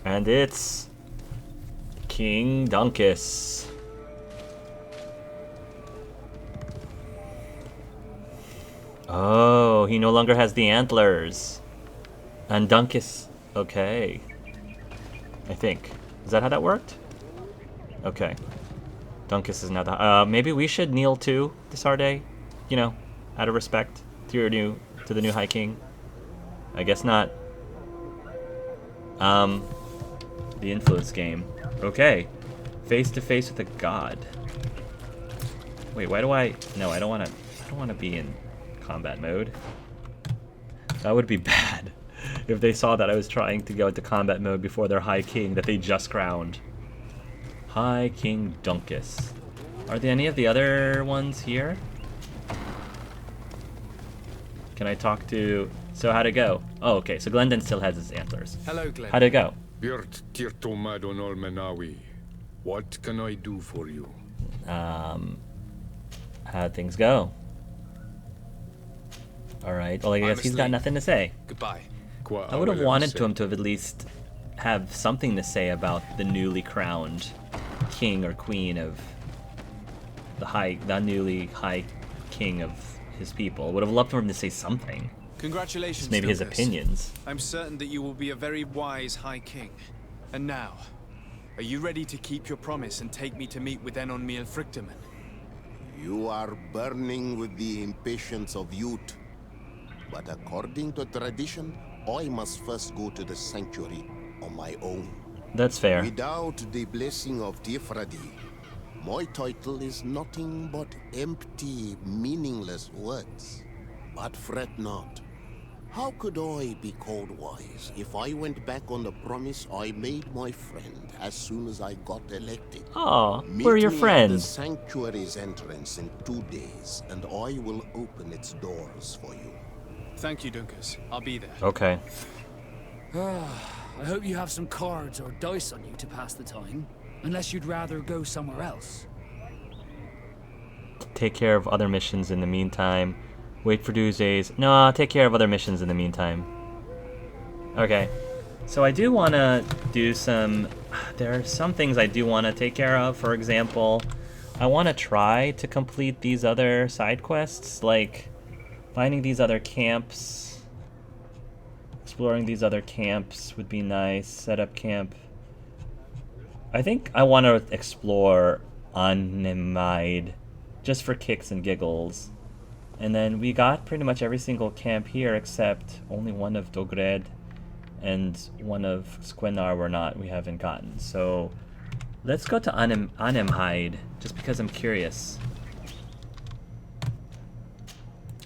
And it's King Dunkus. Oh, he no longer has the antlers. And Dunkus, okay. I think. Is that how that worked? Okay. Dunkus is now the... maybe we should kneel too, Desarde? You know, out of respect to the new High King. I guess not. The influence game. Okay. Face to face with a god. Wait, why do I... No, I don't want to be in combat mode. That would be bad if they saw that I was trying to go into combat mode before their High King that they just crowned. High King Dunkus. Are there any of the other ones here? Can I talk to... So how'd it go? Oh, okay, so Glendon still has his antlers. Hello, Glendon. How'd it go? Birt Tirtomadon Olmenawi. What can I do for you? How'd things go? Alright, well I guess he's got nothing to say. Goodbye. I would have wanted him to have at least have something to say about the newly crowned king or queen of the newly high king of his people. Would have loved for him to say something. Congratulations, Maybe his Dunkus. opinions. I'm certain that you will be a very wise High King. And now, are you ready to keep your promise and take me to meet with Enon Miel Frichteman? You are burning with the impatience of youth. But according to tradition, I must first go to the sanctuary on my own. That's fair. Without the blessing of Tifradi, my title is nothing but empty, meaningless words. But fret not. How could I be called wise if I went back on the promise I made my friend as soon as I got elected? Aw, Meet we're your me at friends. the sanctuary's entrance in 2 days, and I will open its doors for you. Thank you, Dunkus. I'll be there. Okay. I hope you have some cards or dice on you to pass the time. Unless you'd rather go somewhere else. Take care of other missions in the meantime. Wait for Tuesdays. No, I'll take care of other missions in the meantime. Okay. So I do want to do some... There are some things I do want to take care of. For example, I want to try to complete these other side quests, like finding these other camps. Exploring these other camps would be nice. Set up camp. I think I want to explore Animide just for kicks and giggles. And then we got pretty much every single camp here except only one of Dogred and one of Squenar we haven't gotten. So let's go to Animide just because I'm curious.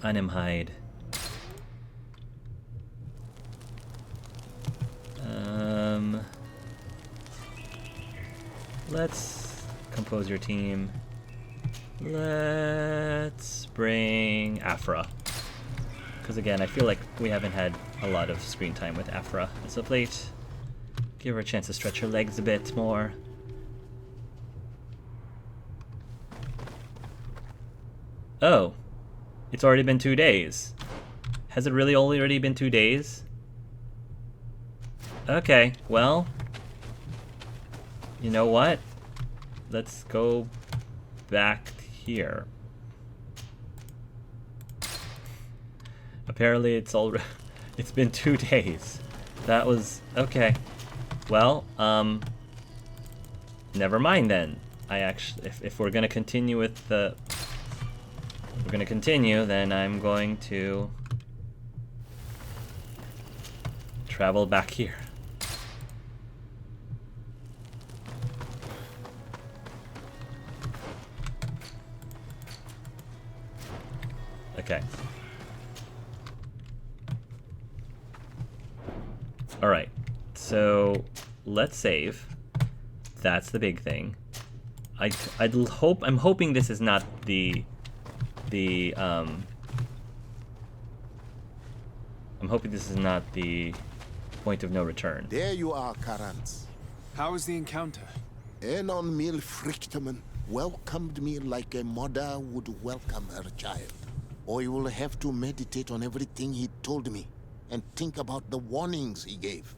Animide. Let's compose your team. Let's bring Afra. Because again, I feel like we haven't had a lot of screen time with Afra as of late. Give her a chance to stretch her legs a bit more. Oh, it's already been 2 days. Has it really already been 2 days? Okay, well, you know what? Let's go back here. Apparently it's been 2 days. That was okay. Well, never mind then. I actually, if we're gonna continue with the, if we're gonna continue, then I'm going to travel back here. Okay. All right. So let's save. That's the big thing. I'm hoping this is not I'm hoping this is not the point of no return. There you are, Karants. How was the encounter? Enon Miel Frichteman welcomed me like a mother would welcome her child. I will have to meditate on everything he told me and think about the warnings he gave.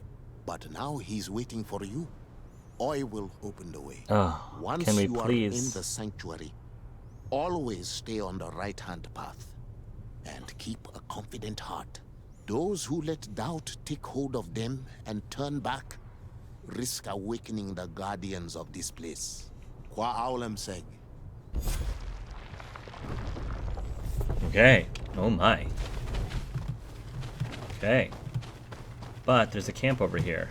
But now he's waiting for you. I will open the way. Oh, Once can we you are in please? the sanctuary, always stay on the right-hand path. And keep a confident heart. Those who let doubt take hold of them and turn back, risk awakening the guardians of this place. Qua aulem seg. Okay. Oh my. Okay. But there's a camp over here.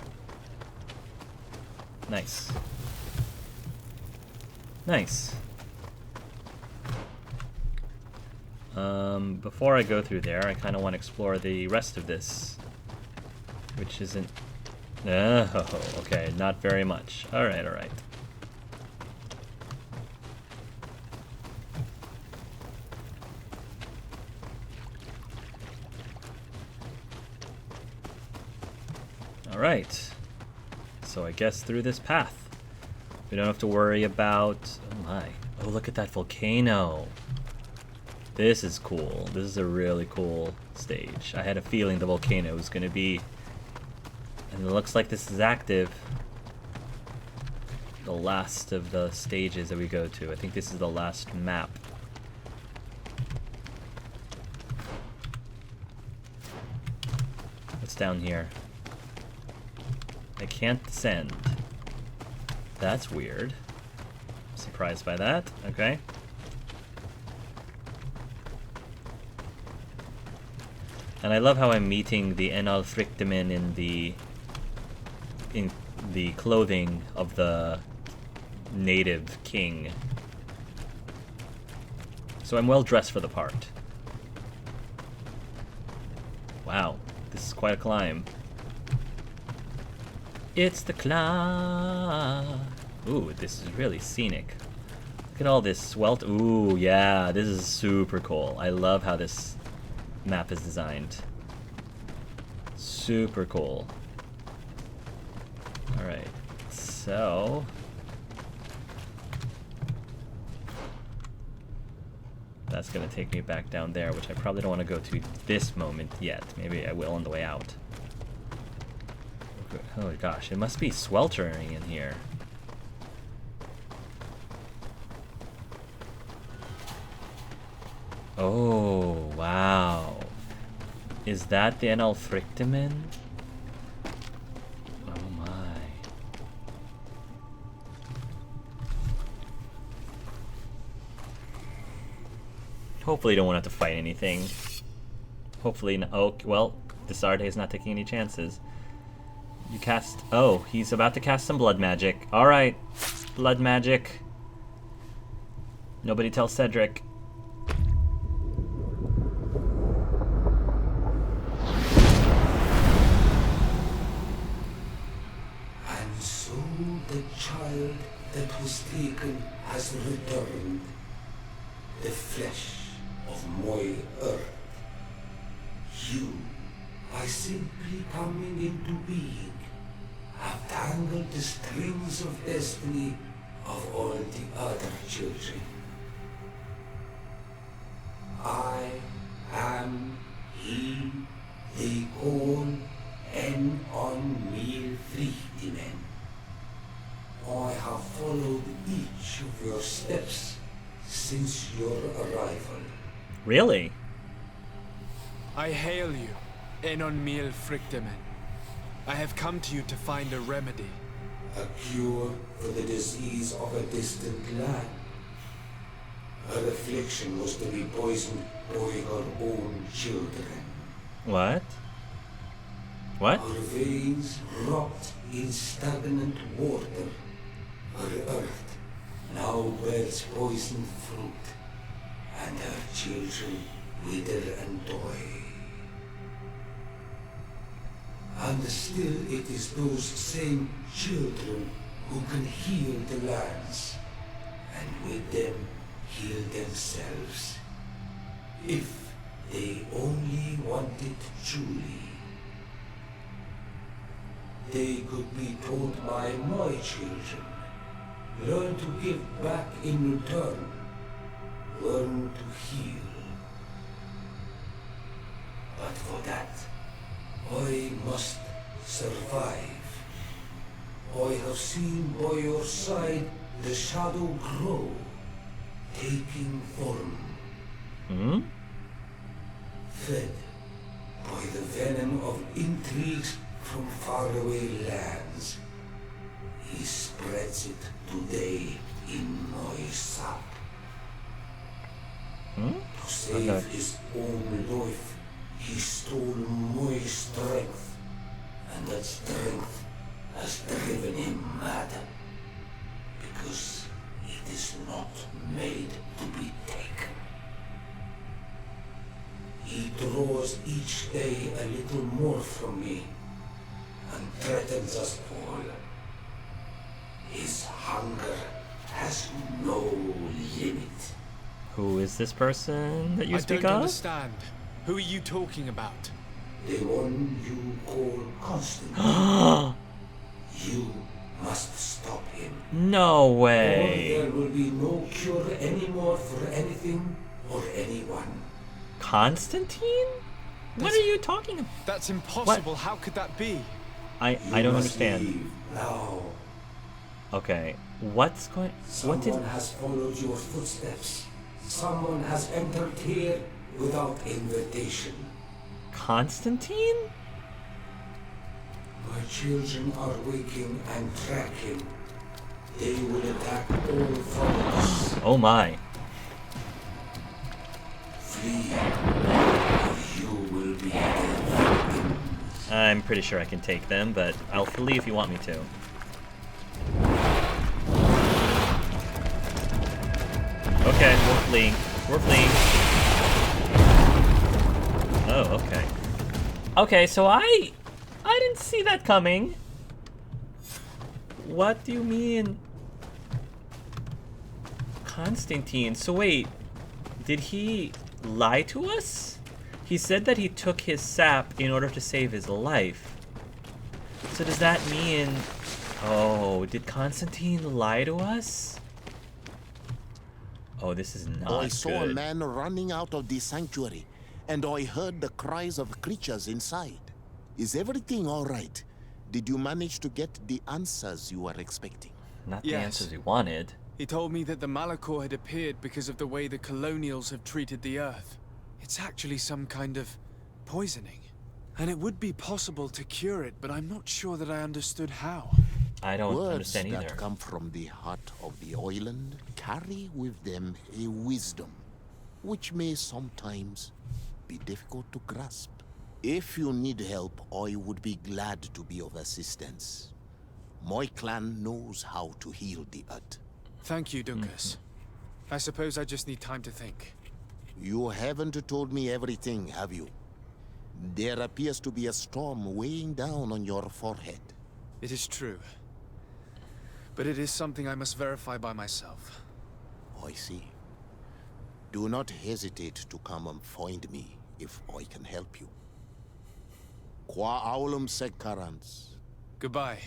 Nice. Nice. Before I go through there, I kind of want to explore the rest of this. Which isn't... Oh, okay, not very much. Alright, alright. Alright. So I guess through this path. We don't have to worry about... Oh my. Oh, look at that volcano. This is cool. This is a really cool stage. I had a feeling the volcano was going to be... And it looks like this is active. The last of the stages that we go to. I think this is the last map. What's down here? I can't descend. That's weird. Surprised by that. Okay. And I love how I'm meeting the Enal Frictimen in the clothing of the native king. So I'm well dressed for the part. Wow, this is quite a climb. It's the climb. Ooh, this is really scenic. Look at all this swelt. Ooh, yeah, this is super cool. I love how this map is designed. Super cool. Alright, so... That's gonna take me back down there, which I probably don't want to go to this moment yet. Maybe I will on the way out. Oh gosh, it must be sweltering in here. Oh, wow. Is that the Enal Frictimen? Oh my. Hopefully you don't want to have to fight anything. Hopefully, oh, well, Desarde is not taking any chances. You cast, oh, he's about to cast some blood magic. Alright, blood magic. Nobody tell Cedric. And so the child that was taken has returned, the flesh of my earth. You, by simply coming into being, have tangled the strings of destiny of all the other children. I am he they call En on Mil Frichtimen. I have followed each of your steps since your arrival. Really? I hail you, Enon Mil Frictimen. I have come to you to find a remedy. A cure for the disease of a distant land. Her affliction was to be poisoned by her own children. What? What? Her veins rot in stagnant water. Her earth now bears poisoned fruit, and her children wither and die. And still it is those same children who can heal the lands, and with them heal themselves, if they only want it truly. They could be taught by my children, learn to give back in return, learn to heal. But for that, I must survive. I have seen by your side the shadow grow, taking form. Hmm? Fed by the venom of intrigues from faraway lands, he spreads it today in my sap. To save Okay. his own life, he stole my strength, and that strength has driven him mad. Because it is not made to be taken. He draws each day a little more from me, and threatens us all. His hunger has no limit. Who is this person that you I speak don't of? understand. Who are you talking about? The one you call Constantine. You must stop him. No Or way. there will be no cure anymore for anything or anyone. Constantine? What are you talking about? That's impossible. How could that be? I You don't must understand. leave now. Okay. What's going... What did... Someone has followed your footsteps. Someone has entered here without invitation. Constantine? My children are waking and tracking. They will attack all followers. Oh my. Flee, or you will be dead. I'm pretty sure I can take them, but I'll flee if you want me to. Okay, we're fleeing. We're fleeing. Oh, okay. Okay, so I didn't see that coming. What do you mean? Constantine. So wait, did he lie to us? He said that he took his sap in order to save his life. So does that mean... Oh, did Constantine lie to us? Oh, this is not I saw a good. man running out of the sanctuary, and I heard the cries of creatures inside. Is everything all right? Did you manage to get the answers you were expecting? Not the Yes. answers we wanted. He told me that the Malachor had appeared because of the way the colonials have treated the Earth. It's actually some kind of poisoning. And it would be possible to cure it, but I'm not sure that I understood how. I don't Words understand either. that come from the heart of the island carry with them a wisdom, which may sometimes be difficult to grasp. If you need help, I would be glad to be of assistance. My clan knows how to heal the earth. Thank you, Dunkus. I suppose I just need time to think. You haven't told me everything, have you? There appears to be a storm weighing down on your forehead. It is true. But it is something I must verify by myself. I see. Do not hesitate to come and find me if I can help you. Qua aulum secarans. Goodbye.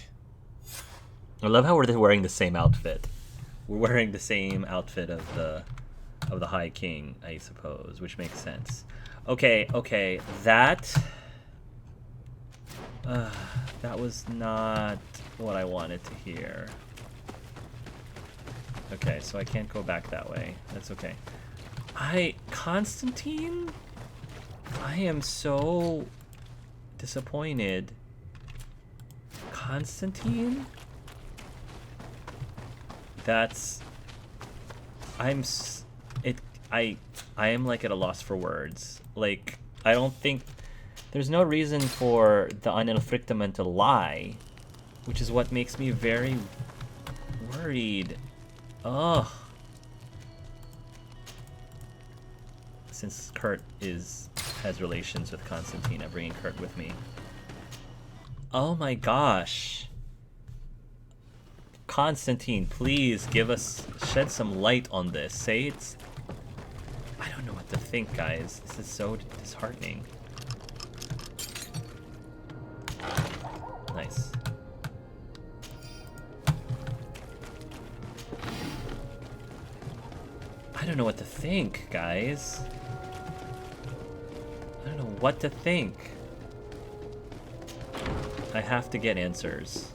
I love how we're wearing the same outfit. We're wearing the same outfit of the High King, I suppose, which makes sense. Okay, that was not what I wanted to hear. Okay, so I can't go back that way. That's okay. Constantine? I am so disappointed. Constantine? I am like at a loss for words. Like, I don't think there's no reason for the Unelfrictamen to lie, which is what makes me very worried. Ugh. Since Kurt has relations with Constantine, I'm bringing Kurt with me. Oh my gosh. Constantine, please shed some light on this. I don't know what to think, guys. This is so disheartening. Nice. I don't know what to think, guys. I don't know what to think. I have to get answers.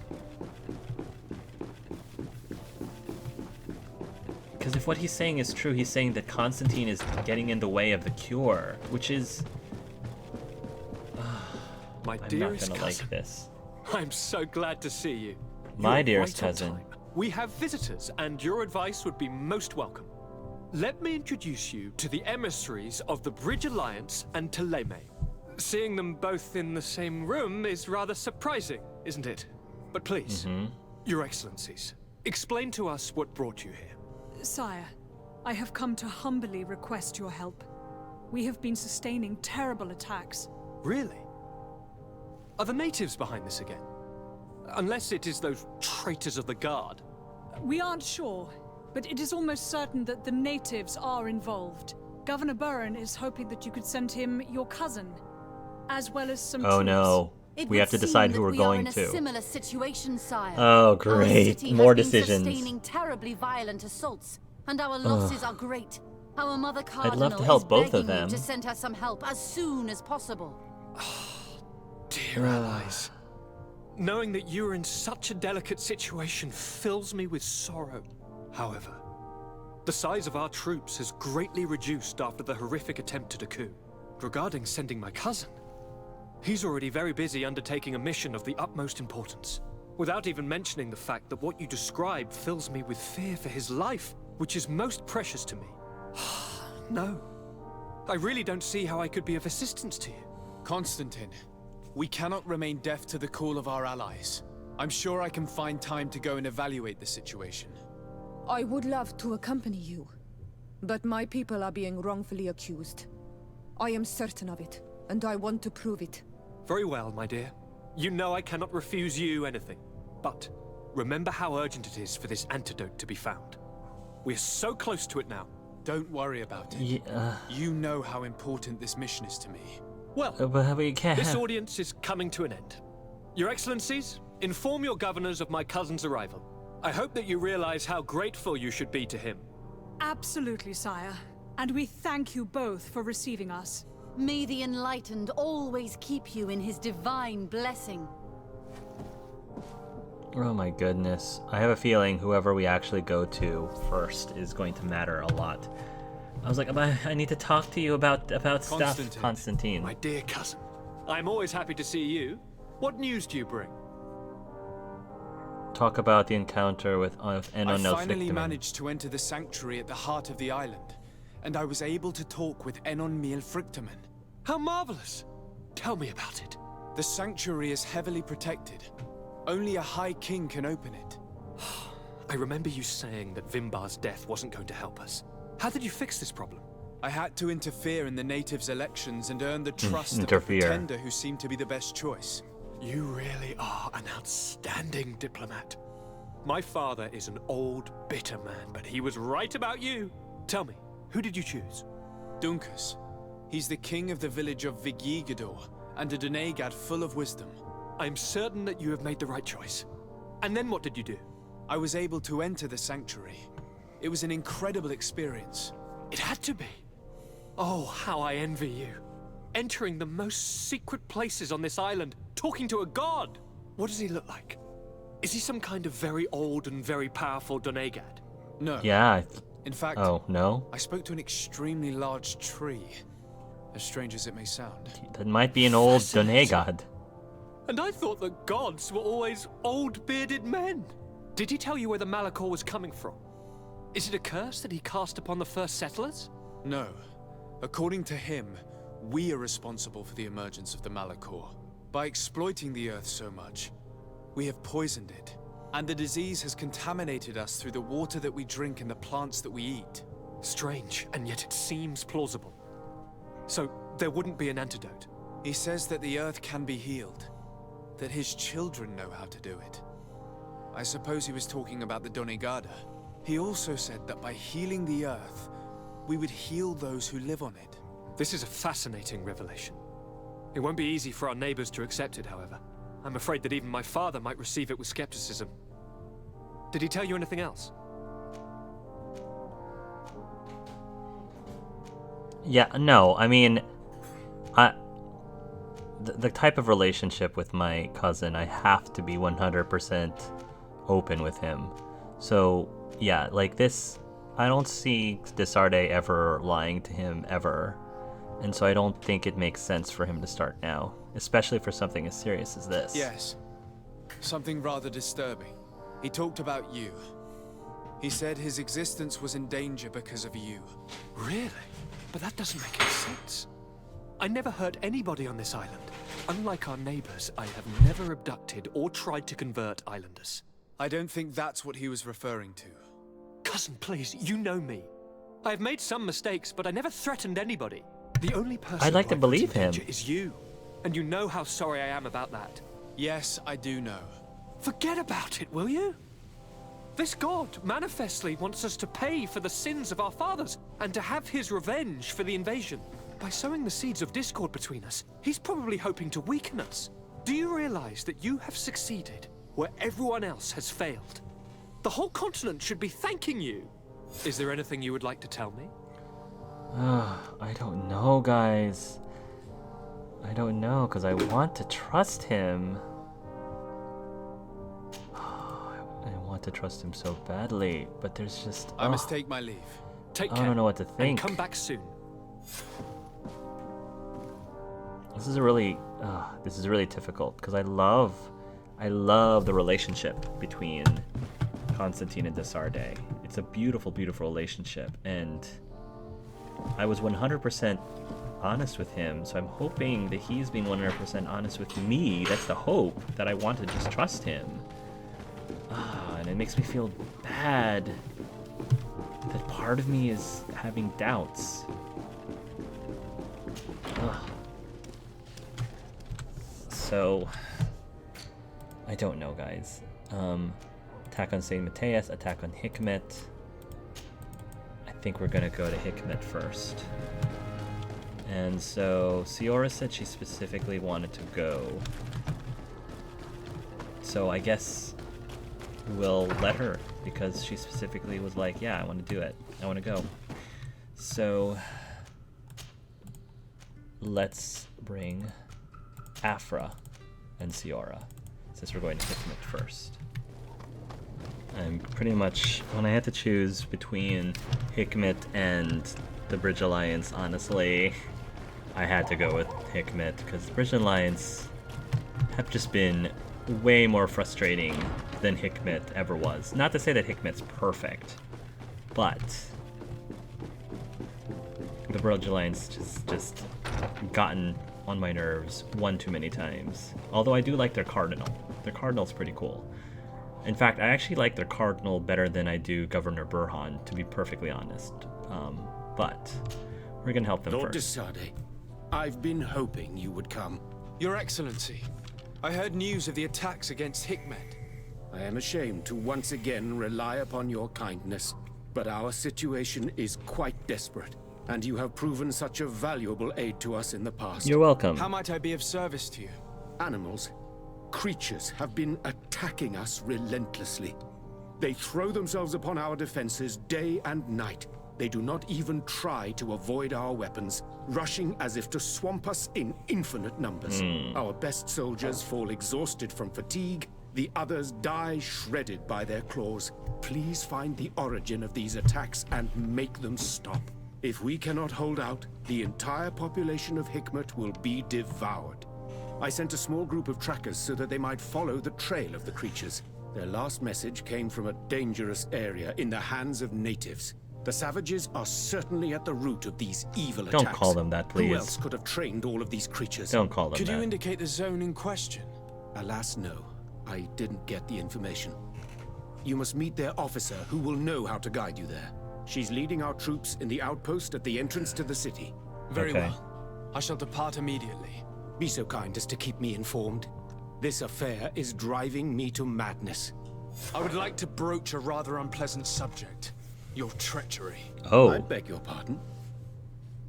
Because if what he's saying is true, he's saying that Constantine is getting in the way of the cure, which is... My I'm not dearest gonna cousin, like this. I'm so glad to see you. My You're dearest right on cousin. time. We have visitors, and your advice would be most welcome. Let me introduce you to the emissaries of the Bridge Alliance and Teleme. Seeing them both in the same room is rather surprising, isn't it? But please, Your Excellencies, explain to us what brought you here. Sire, I have come to humbly request your help. We have been sustaining terrible attacks. Really? Are the natives behind this again? Unless it is those traitors of the Guard. We aren't sure, but it is almost certain that the natives are involved. Governor Burren is hoping that you could send him your cousin, as well as some Oh troops. no. It We would have to seem decide that who we're we going are in to. a similar situation, sire. Oh, Our great. city More has been decisions. sustaining terribly violent assaults, and our losses are great. Our mother love to cardinal help is both of begging them. you to send her some help as soon as possible. Dear allies, knowing that you are in such a delicate situation fills me with sorrow. However, the size of our troops has greatly reduced after the horrific attempt at a coup. Regarding sending my cousin, he's already very busy undertaking a mission of the utmost importance, without even mentioning the fact that what you describe fills me with fear for his life, which is most precious to me. No, I really don't see how I could be of assistance to you. Constantine, we cannot remain deaf to the call of our allies. I'm sure I can find time to go and evaluate the situation. I would love to accompany you, but my people are being wrongfully accused. I am certain of it, and I want to prove it. Very well, my dear. You know I cannot refuse you anything. But remember how urgent it is for this antidote to be found. We're so close to it now. Don't worry about it. Yeah. You know how important this mission is to me. Well, But we can't. this audience is coming to an end. Your Excellencies, inform your governors of my cousin's arrival. I hope that you realize how grateful you should be to him. Absolutely, sire. And we thank you both for receiving us. May the Enlightened always keep you in his divine blessing. Oh my goodness. I have a feeling whoever we actually go to first is going to matter a lot. I was like, I need to talk to you about stuff, Constantine. My dear cousin, I'm always happy to see you. What news do you bring? Talk about the encounter with I Enon finally managed to enter the sanctuary at the heart of the island, and I was able to talk with Enon Frictamen. How marvelous! Tell me about it. The sanctuary is heavily protected. Only a High King can open it. I remember you saying that Vimbar's death wasn't going to help us. How did you fix this problem? I had to interfere in the natives' elections and earn the trust of the interfere. pretender who seemed to be the best choice. You really are an outstanding diplomat. My father is an old, bitter man, but he was right about you. Tell me, who did you choose? Dunkus. He's the king of the village of Vigigador, and a Donegad full of wisdom. I'm certain that you have made the right choice. And then what did you do? I was able to enter the sanctuary. It was an incredible experience. It had to be. Oh, how I envy you. Entering the most secret places on this island, talking to a god. What does he look like? Is he some kind of very old and very powerful Donegad? No. Yeah. In fact, Oh, no? I spoke to an extremely large tree. As strange as it may sound. That might be an old Fascinating. Donegad. And I thought that gods were always old bearded men. Did he tell you where the Malachor was coming from? Is it a curse that he cast upon the first settlers? No. According to him, we are responsible for the emergence of the Malachor. By exploiting the Earth so much, we have poisoned it. And the disease has contaminated us through the water that we drink and the plants that we eat. Strange, and yet it seems plausible. So, there wouldn't be an antidote? He says that the Earth can be healed. That his children know how to do it. I suppose he was talking about the Donegada. He also said that by healing the Earth, we would heal those who live on it. This is a fascinating revelation. It won't be easy for our neighbors to accept it, however. I'm afraid that even my father might receive it with skepticism. Did he tell you anything else? Yeah, no, I mean, the type of relationship with my cousin, I have to be 100% open with him. So, yeah, like this I don't see Desarde ever lying to him ever, and so I don't think it makes sense for him to start now, especially for something as serious as this. Yes. Something rather disturbing. He talked about you. He said his existence was in danger because of you. Really? But that doesn't make any sense. I never hurt anybody on this island. Unlike our neighbors, I have never abducted or tried to convert islanders. I don't think that's what he was referring to. Cousin, please, you know me. I have made some mistakes, but I never threatened anybody. The only person I'd like who to I put believe in him. danger is you. And you know how sorry I am about that. Yes, I do know. Forget about it, will you? This god manifestly wants us to pay for the sins of our fathers and to have his revenge for the invasion. By sowing the seeds of discord between us, he's probably hoping to weaken us. Do you realize that you have succeeded where everyone else has failed? The whole continent should be thanking you. Is there anything you would like to tell me? I don't know, guys. I don't know, because I want to trust him. I want to trust him so badly, but there's just... I must take my leave. Take I care. don't know what to And think. come back soon. This is really difficult, because I love the relationship between Constantine and Desarde. It's a beautiful, beautiful relationship, and I was 100% honest with him, so I'm hoping that he's being 100% honest with me. That's the hope, that I want to just trust him. And it makes me feel bad that part of me is having doubts. So, I don't know, guys. Attack on Saint Matthias, attack on Hikmet. I think we're gonna go to Hikmet first. And so, Siora said she specifically wanted to go. So I guess we'll let her, because she specifically was like, yeah, I want to do it. I want to go. So, let's bring Afra and Siora, since we're going to Hikmet first. I'm pretty much, when I had to choose between Hikmet and the Bridge Alliance, honestly, I had to go with Hikmet, because the Bridge Alliance have just been way more frustrating than Hikmet ever was. Not to say that Hikmet's perfect, but the Bridge Alliance just gotten on my nerves one too many times. Although I do like their Cardinal. Their Cardinal's pretty cool. In fact, I actually like their Cardinal better than I do Governor Burhan, to be perfectly honest. But we're gonna help them Lord first. Desarde, I've been hoping you would come. Your Excellency, I heard news of the attacks against Hikmet. I am ashamed to once again rely upon your kindness, but our situation is quite desperate, and you have proven such a valuable aid to us in the past. You're welcome. How might I be of service to you? Animals, creatures have been attacking us relentlessly. They throw themselves upon our defenses day and night. They do not even try to avoid our weapons, rushing as if to swamp us in infinite numbers. Our best soldiers fall exhausted from fatigue, the others die shredded by their claws. Please find the origin of these attacks and make them stop. If we cannot hold out, the entire population of Hikmet will be devoured. I sent a small group of trackers so that they might follow the trail of the creatures. Their last message came from a dangerous area in the hands of natives. The savages are certainly at the root of these evil attacks. Don't call them that, please. Who else could have trained all of these creatures? Don't call them Could that. you indicate the zone in question? Alas, no. I didn't get the information. You must meet their officer, who will know how to guide you there. She's leading our troops in the outpost at the entrance to the city. Very Okay. well. I shall depart immediately. Be so kind as to keep me informed. This affair is driving me to madness. I would like to broach a rather unpleasant subject. Your treachery. Oh, I beg your pardon.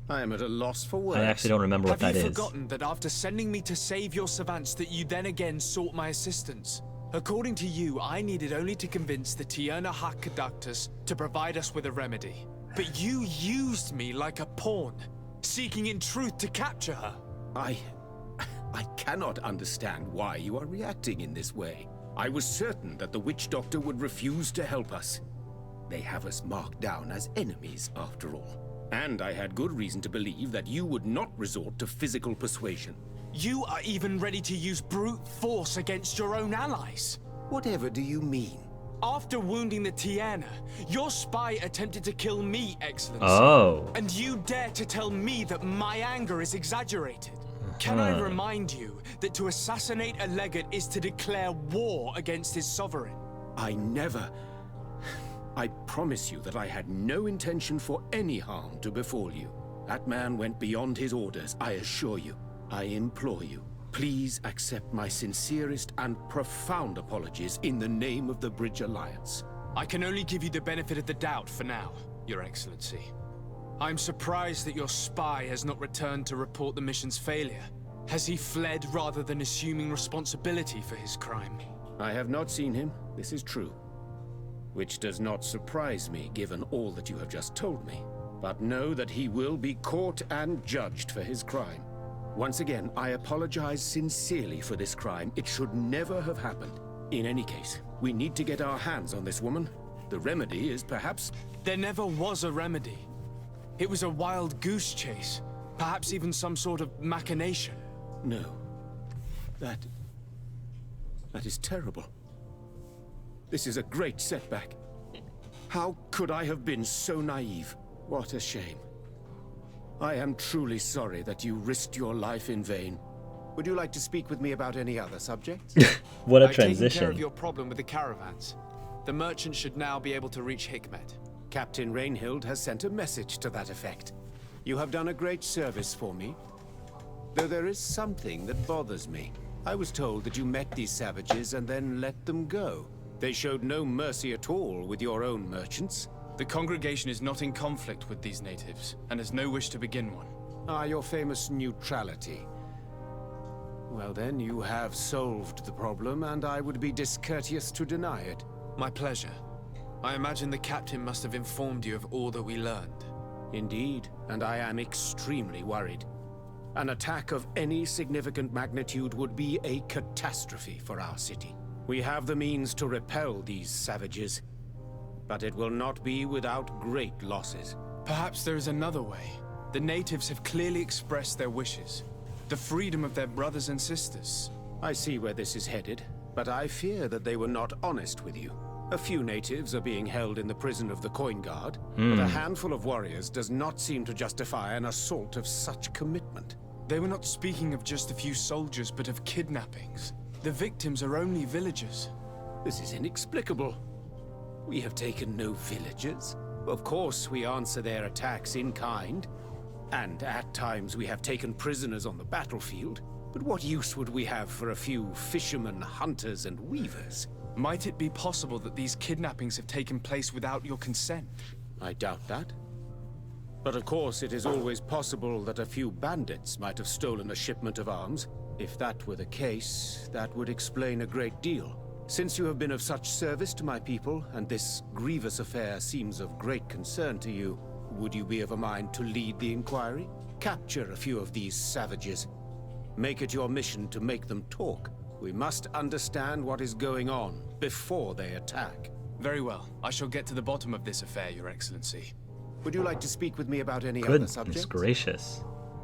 I am at a loss for words. I actually don't remember what Have that you is. forgotten that after sending me to save your savants that you then again sought my assistance? According to you, I needed only to convince the Tierna Conductors to provide us with a remedy. But you used me like a pawn, seeking in truth to capture her. I cannot understand why you are reacting in this way. I was certain that the witch doctor would refuse to help us. They have us marked down as enemies, after all. And I had good reason to believe that you would not resort to physical persuasion. You are even ready to use brute force against your own allies. Whatever do you mean? After wounding the Tiana, your spy attempted to kill me, Excellency. Oh. And you dare to tell me that my anger is exaggerated. Can I remind you that to assassinate a legate is to declare war against his sovereign? I never... I promise you that I had no intention for any harm to befall you. That man went beyond his orders, I assure you. I implore you, please accept my sincerest and profound apologies in the name of the Bridge Alliance. I can only give you the benefit of the doubt for now, Your Excellency. I'm surprised that your spy has not returned to report the mission's failure. Has he fled rather than assuming responsibility for his crime? I have not seen him, this is true. Which does not surprise me, given all that you have just told me. But know that he will be caught and judged for his crime. Once again, I apologize sincerely for this crime. It should never have happened. In any case, we need to get our hands on this woman. The remedy is perhaps... There never was a remedy. It was a wild goose chase. Perhaps even some sort of machination. No. That is terrible. This is a great setback. How could I have been so naive? What a shame. I am truly sorry that you risked your life in vain. Would you like to speak with me about any other subjects? What a I've taken transition. care of your problem with the caravans. The merchant should now be able to reach Hikmet. Captain Rainhild has sent a message to that effect. You have done a great service for me. Though there is something that bothers me. I was told that you met these savages and then let them go. They showed no mercy at all with your own merchants. The congregation is not in conflict with these natives, and has no wish to begin one. Ah, your famous neutrality. Well then, you have solved the problem, and I would be discourteous to deny it. My pleasure. I imagine the captain must have informed you of all that we learned. Indeed, and I am extremely worried. An attack of any significant magnitude would be a catastrophe for our city. We have the means to repel these savages, but it will not be without great losses. Perhaps there is another way. The natives have clearly expressed their wishes. The freedom of their brothers and sisters. I see where this is headed, but I fear that they were not honest with you. A few natives are being held in the prison of the Coin Guard, but a handful of warriors does not seem to justify an assault of such commitment. They were not speaking of just a few soldiers, but of kidnappings. The victims are only villagers. This is inexplicable. We have taken no villagers. Of course, we answer their attacks in kind. And at times we have taken prisoners on the battlefield. But what use would we have for a few fishermen, hunters, and weavers? Might it be possible that these kidnappings have taken place without your consent? I doubt that. But of course, it is always possible that a few bandits might have stolen a shipment of arms. If that were the case, that would explain a great deal. Since you have been of such service to my people, and this grievous affair seems of great concern to you, would you be of a mind to lead the inquiry? Capture a few of these savages. Make it your mission to make them talk. We must understand what is going on before they attack. Very well. I shall get to the bottom of this affair, Your Excellency. Would you like to speak with me about any other subjects? Goodness gracious.